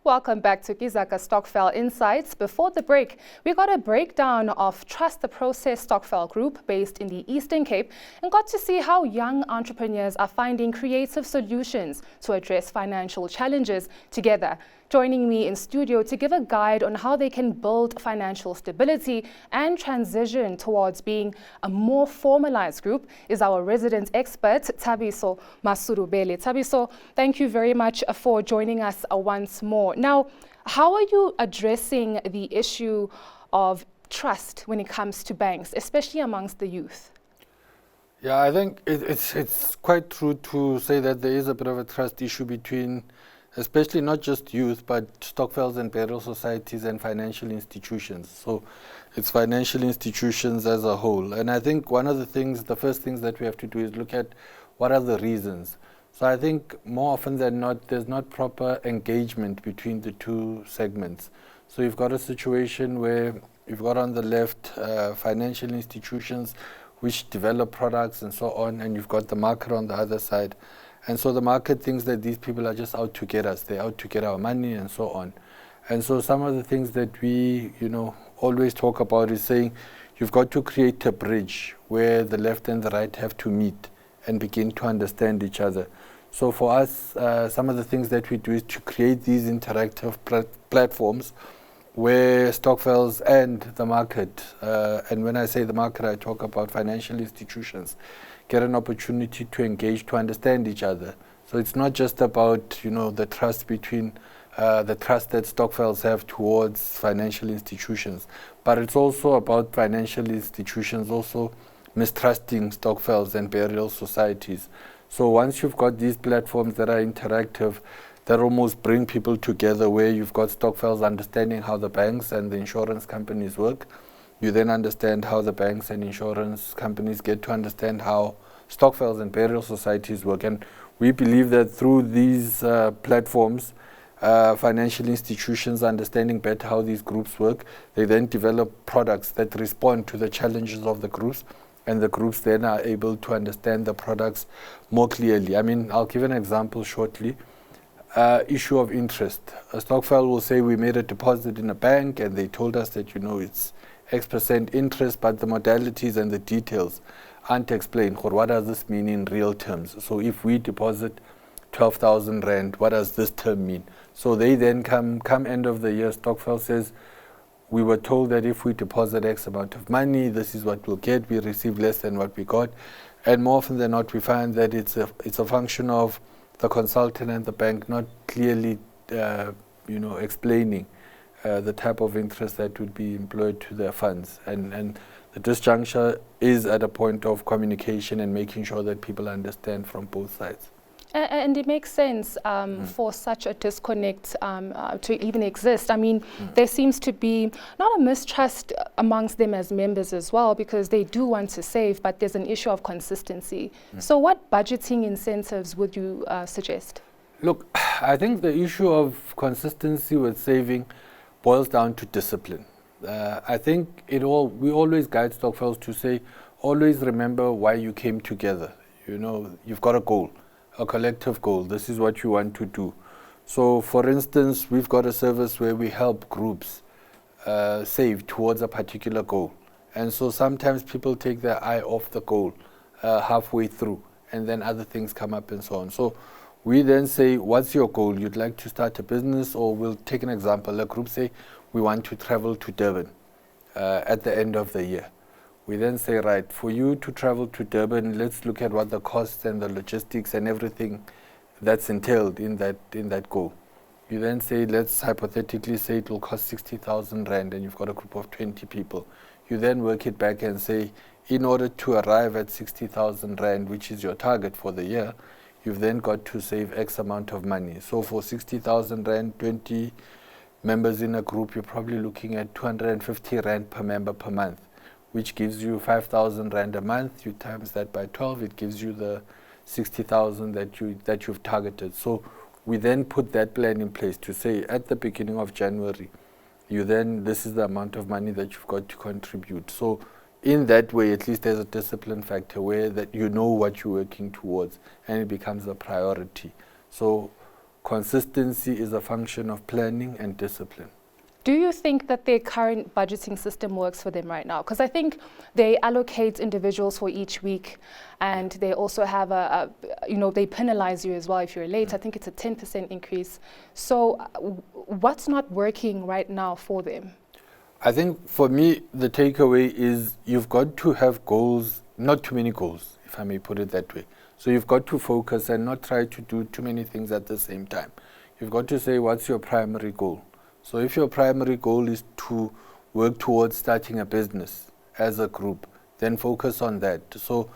Welcome back to Zaka Stokvel Insights. Before the break, we got a breakdown of Trust the Process Stokvel Group based in the Eastern Cape and got to see how young entrepreneurs are finding creative solutions to address financial challenges together. Joining me in studio to give a guide on how they can build financial stability and transition towards being a more formalized group is our resident expert, Thabiso Masudubele. Thabiso, thank you very much for joining us once more. Now, how are you addressing the issue of trust when it comes to banks, especially amongst the youth? Yeah, I think it's quite true to say that there is a bit of a trust issue between especially not just youth, but Stokvels and burial societies and financial institutions. So it's financial institutions as a whole. And I think one of the first things that we have to do is look at what are the reasons. So I think more often than not, there's not proper engagement between the two segments. So you've got a situation where you've got on the left financial institutions which develop products and so on, and you've got the market on the other side. And so the market thinks that these people are just out to get us. They're out to get our money and so on. And so some of the things that we, always talk about is saying you've got to create a bridge where the left and the right have to meet and begin to understand each other. So for us, some of the things that we do is to create these interactive platforms where Stokvels and the market, and when I say the market, I talk about financial institutions, get an opportunity to engage, to understand each other. So it's not just about, the trust between, the trust that Stokvels have towards financial institutions, but it's also about financial institutions also mistrusting Stokvels and burial societies. So once you've got these platforms that are interactive, that almost bring people together, where you've got Stokvels understanding how the banks and the insurance companies work, you then understand how the banks and insurance companies get to understand how Stokvels and burial societies work. And we believe that through these platforms, financial institutions understanding better how these groups work, they then develop products that respond to the challenges of the groups, and the groups then are able to understand the products more clearly. I mean, I'll give an example shortly. Issue of interest. A Stokvel will say we made a deposit in a bank and they told us that, it's X% interest, but the modalities and the details aren't explained. What does this mean in real terms? So if we deposit 12,000 Rand, what does this term mean? So they then come end of the year, Stokvel says, we were told that if we deposit X amount of money, this is what we'll get. We receive less than what we got. And more often than not, we find that it's a function of the consultant and the bank not clearly, explaining the type of interest that would be employed to their funds. And the disjuncture is at a point of communication and making sure that people understand from both sides. And it makes sense for such a disconnect to even exist. I mean, there seems to be not a mistrust amongst them as members as well, because they do want to save, but there's an issue of consistency. So what budgeting incentives would you suggest? Look, I think the issue of consistency with saving boils down to discipline. I think we always guide Stokvels to say, always remember why you came together. You've got a goal, a collective goal. This is what you want to do. So for instance, we've got a service where we help groups save towards a particular goal. And so sometimes people take their eye off the goal halfway through, and then other things come up and so on. So we then say, what's your goal? You'd like to start a business, or we'll take an example. A group say, we want to travel to Durban at the end of the year. We then say, right, for you to travel to Durban, let's look at what the costs and the logistics and everything that's entailed in that goal. You then say, let's hypothetically say it will cost 60,000 Rand, and you've got a group of 20 people. You then work it back and say, in order to arrive at 60,000 Rand, which is your target for the year, you've then got to save X amount of money. So for 60,000 Rand, 20 members in a group, you're probably looking at 250 Rand per member per month, which gives you 5,000 Rand a month. You times that by 12, it gives you the 60,000 that you've targeted. So we then put that plan in place to say at the beginning of January, this is the amount of money that you've got to contribute. So in that way, at least there's a discipline factor where that you know what you're working towards, and it becomes a priority. So Consistency is a function of planning and discipline. Do you think that their current budgeting system works for them right now? Because I think they allocate individuals for each week, and they also have they penalize you as well if you're late. I think it's a 10% increase. So what's not working right now for them? I think for me, the takeaway is you've got to have goals, not too many goals, if I may put it that way. So you've got to focus and not try to do too many things at the same time. You've got to say, what's your primary goal? So if your primary goal is to work towards starting a business as a group, then focus on that. So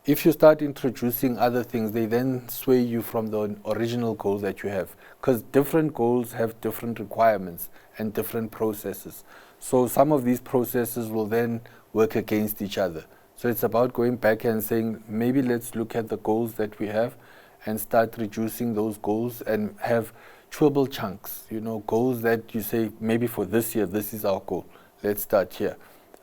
if you start introducing other things, they then sway you from the original goal that you have, because different goals have different requirements and different processes. So some of these processes will then work against each other. So it's about going back and saying, maybe let's look at the goals that we have and start reducing those goals and have chewable chunks, goals that you say, maybe for this year, this is our goal. Let's start here.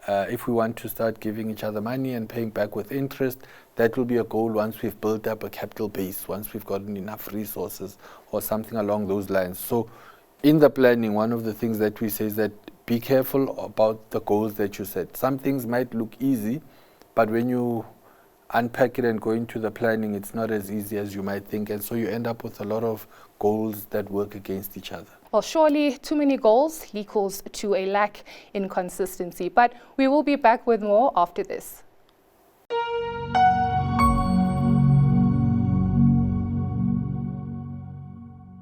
If we want to start giving each other money and paying back with interest, that will be a goal once we've built up a capital base, once we've gotten enough resources or something along those lines. So in the planning, one of the things that we say is that be careful about the goals that you set. Some things might look easy, but when you unpack it and go into the planning, it's not as easy as you might think. And so you end up with a lot of goals that work against each other. Well, surely too many goals equals to a lack in consistency. But we will be back with more after this.